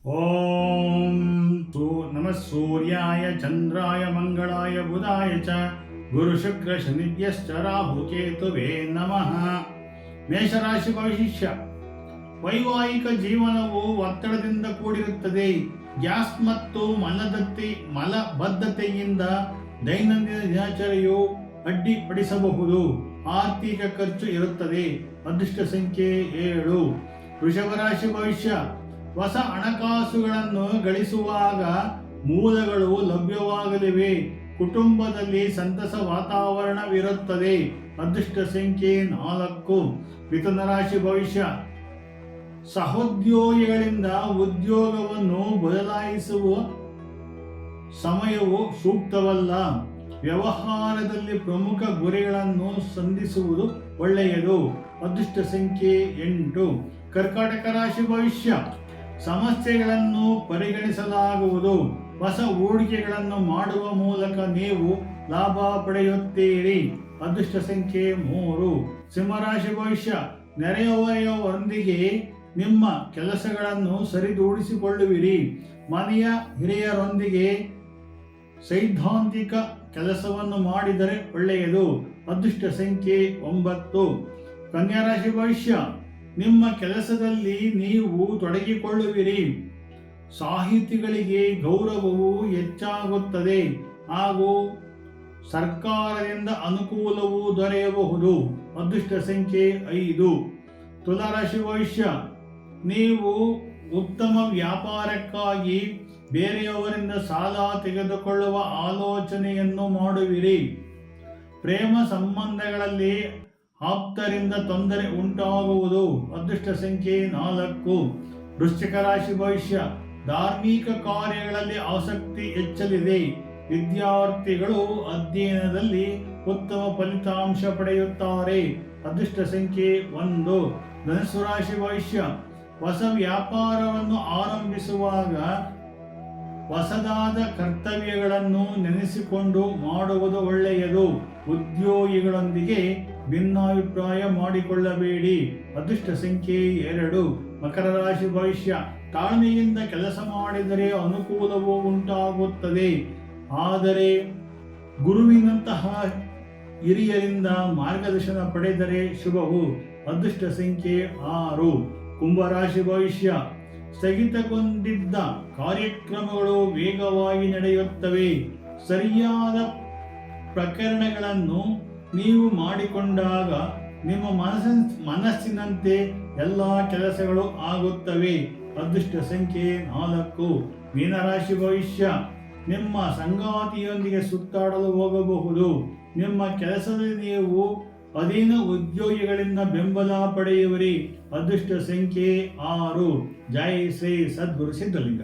ಓಂ ನಮಃ ಸೂರ್ಯಾಯ ಚಂದ್ರಾಯ ಮಂಗಳಾಯ ಬುಧಾಯ ಚ ಗುರು ಶುಕ್ರ ಶನಿಭ್ಯಶ್ಚ ರಾಹು ಕೇತುವೇ ನಮಃ. ಮೇಷರಾಶಿ ಭವಿಷ್ಯ. ವೈವಾಹಿಕ ಜೀವನವು ಒತ್ತಡದಿಂದ ಕೂಡಿರುತ್ತದೆ. ಗ್ಯಾಸ್ ಮತ್ತು ಮಲಬದ್ಧತೆಯಿಂದ ದೈನಂದಿನ ದಿನಚರಿಯು ಅಡ್ಡಿಪಡಿಸಬಹುದು. ಆರ್ಥಿಕ ಖರ್ಚು ಇರುತ್ತದೆ. ಅದೃಷ್ಟ ಸಂಖ್ಯೆ 7. ವೃಷಭ ರಾಶಿ ಭವಿಷ್ಯ. ಹೊಸ ಹಣಕಾಸುಗಳನ್ನು ಗಳಿಸುವಾಗ ಮೂಲಗಳು ಲಭ್ಯವಾಗಲಿವೆ. ಕುಟುಂಬದಲ್ಲಿ ಸಂತಸ ವಾತಾವರಣವಿರುತ್ತದೆ. ಅದೃಷ್ಟ ಸಂಖ್ಯೆ 4. ಮಿಥುನ ರಾಶಿ ಭವಿಷ್ಯ. ಸಹೋದ್ಯೋಗಿಗಳಿಂದ ಉದ್ಯೋಗವನ್ನು ಬದಲಾಯಿಸುವ ಸಮಯವು ಸೂಕ್ತವಲ್ಲ. ವ್ಯವಹಾರದಲ್ಲಿ ಪ್ರಮುಖ ಗುರಿಗಳನ್ನು ಸಂಧಿಸುವುದು ಒಳ್ಳೆಯದು. ಅದೃಷ್ಟ ಸಂಖ್ಯೆ 8. ಕರ್ಕಾಟಕ ರಾಶಿ ಭವಿಷ್ಯ. ಸಮಸ್ಯೆಗಳನ್ನು ಪರಿಗಣಿಸಲಾಗುವುದು. ಹೊಸ ಹೂಡಿಕೆಗಳನ್ನು ಮಾಡುವ ಮೂಲಕ ನೀವು ಲಾಭ ಪಡೆಯುತ್ತೀರಿ. ಅದೃಷ್ಟ ಸಂಖ್ಯೆ 3. ಸಿಂಹರಾಶಿ ಭವಿಷ್ಯ. ನೆರೆಹೊರೆಯವರೊಂದಿಗೆ ನಿಮ್ಮ ಕೆಲಸಗಳನ್ನು ಸರಿದೂಡಿಸಿಕೊಳ್ಳುವಿರಿ. ಮನೆಯ ಹಿರಿಯರೊಂದಿಗೆ ಸೈದ್ಧಾಂತಿಕ ಕೆಲಸವನ್ನು ಮಾಡಿದರೆ ಒಳ್ಳೆಯದು. ಅದೃಷ್ಟ ಸಂಖ್ಯೆ 9. ಕನ್ಯಾ ರಾಶಿ ಭವಿಷ್ಯ. ನಿಮ್ಮ ಕೆಲಸದಲ್ಲಿ ನೀವು ತೊಡಗಿಕೊಳ್ಳುವಿರಿ. ಸಾಹಿತಿಗಳಿಗೆ ಗೌರವವು ಹೆಚ್ಚಾಗುತ್ತದೆ ಹಾಗೂ ಸರ್ಕಾರದಿಂದ ಅನುಕೂಲವೂ ದೊರೆಯಬಹುದು. ಅದೃಷ್ಟ ಸಂಖ್ಯೆ 5. ತುಲಾ ರಾಶಿ ಭವಿಷ್ಯ. ನೀವು ಉತ್ತಮ ವ್ಯಾಪಾರಕ್ಕಾಗಿ ಬೇರೆಯವರಿಂದ ಸಾಲ ತೆಗೆದುಕೊಳ್ಳುವ ಆಲೋಚನೆಯನ್ನು ಮಾಡುವಿರಿ. ಪ್ರೇಮ ಸಂಬಂಧಗಳಲ್ಲಿ ಆಪ್ತರಿಂದ ತೊಂದರೆ ಉಂಟಾಗುವುದು. ಅದೃಷ್ಟ ಸಂಖ್ಯೆ 4. ವೃಶ್ಚಿಕ ರಾಶಿ ಭವಿಷ್ಯ. ಧಾರ್ಮಿಕ ಕಾರ್ಯಗಳಲ್ಲಿ ಆಸಕ್ತಿ ಹೆಚ್ಚಲಿದೆ. ವಿದ್ಯಾರ್ಥಿಗಳು ಅಧ್ಯಯನದಲ್ಲಿ ಉತ್ತಮ ಫಲಿತಾಂಶ ಪಡೆಯುತ್ತಾರೆ. ಅದೃಷ್ಟ ಸಂಖ್ಯೆ 1. ಧನುಸ್ಸು ರಾಶಿ ಭವಿಷ್ಯ. ಹೊಸ ವ್ಯಾಪಾರವನ್ನು ಆರಂಭಿಸುವಾಗ ಹೊಸದಾದ ಕರ್ತವ್ಯಗಳನ್ನು ನೆನೆಸಿಕೊಂಡು ಮಾಡುವುದು ಒಳ್ಳೆಯದು. ಉದ್ಯೋಗಿಗಳೊಂದಿಗೆ ಭಿನ್ನಾಭಿಪ್ರಾಯ ಮಾಡಿಕೊಳ್ಳಬೇಡಿ. ಅದೃಷ್ಟ ಸಂಖ್ಯೆ 2. ಮಕರ ರಾಶಿ ಭವಿಷ್ಯ. ತಾಳ್ಮೆಯಿಂದ ಕೆಲಸ ಮಾಡಿದರೆ ಅನುಕೂಲವೂ ಉಂಟಾಗುತ್ತದೆ. ಆದರೆ ಗುರುವಿನಂತಹ ಹಿರಿಯರಿಂದ ಮಾರ್ಗದರ್ಶನ ಪಡೆದರೆ ಶುಭವು. ಅದೃಷ್ಟ ಸಂಖ್ಯೆ 6. ಕುಂಭರಾಶಿ ಭವಿಷ್ಯ. ಸ್ಥಗಿತಗೊಂಡಿದ್ದ ಕಾರ್ಯಕ್ರಮಗಳು ವೇಗವಾಗಿ ನಡೆಯುತ್ತವೆ. ಸರಿಯಾದ ಪ್ರಕರಣಗಳನ್ನು ನೀವು ಮಾಡಿಕೊಂಡಾಗ ನಿಮ್ಮ ಮನಸ್ಸಿನಂತೆ ಎಲ್ಲ ಕೆಲಸಗಳು ಆಗುತ್ತವೆ. ಅದೃಷ್ಟ ಸಂಖ್ಯೆ 4. ಮೀನರಾಶಿ ಭವಿಷ್ಯ. ನಿಮ್ಮ ಸಂಗಾತಿಯೊಂದಿಗೆ ಸುತ್ತಾಡಲು ಹೋಗಬಹುದು. ನಿಮ್ಮ ಕೆಲಸದಲ್ಲಿ ನೀವು ಅಧೀನ ಉದ್ಯೋಗಿಗಳಿಂದ ಬೆಂಬಲ ಪಡೆಯುವಿರಿ. ಅದೃಷ್ಟ ಸಂಖ್ಯೆ 6. ಜೈ ಶ್ರೀ ಸದ್ಗುರು ಸಿದ್ಧಲಿಂಗ.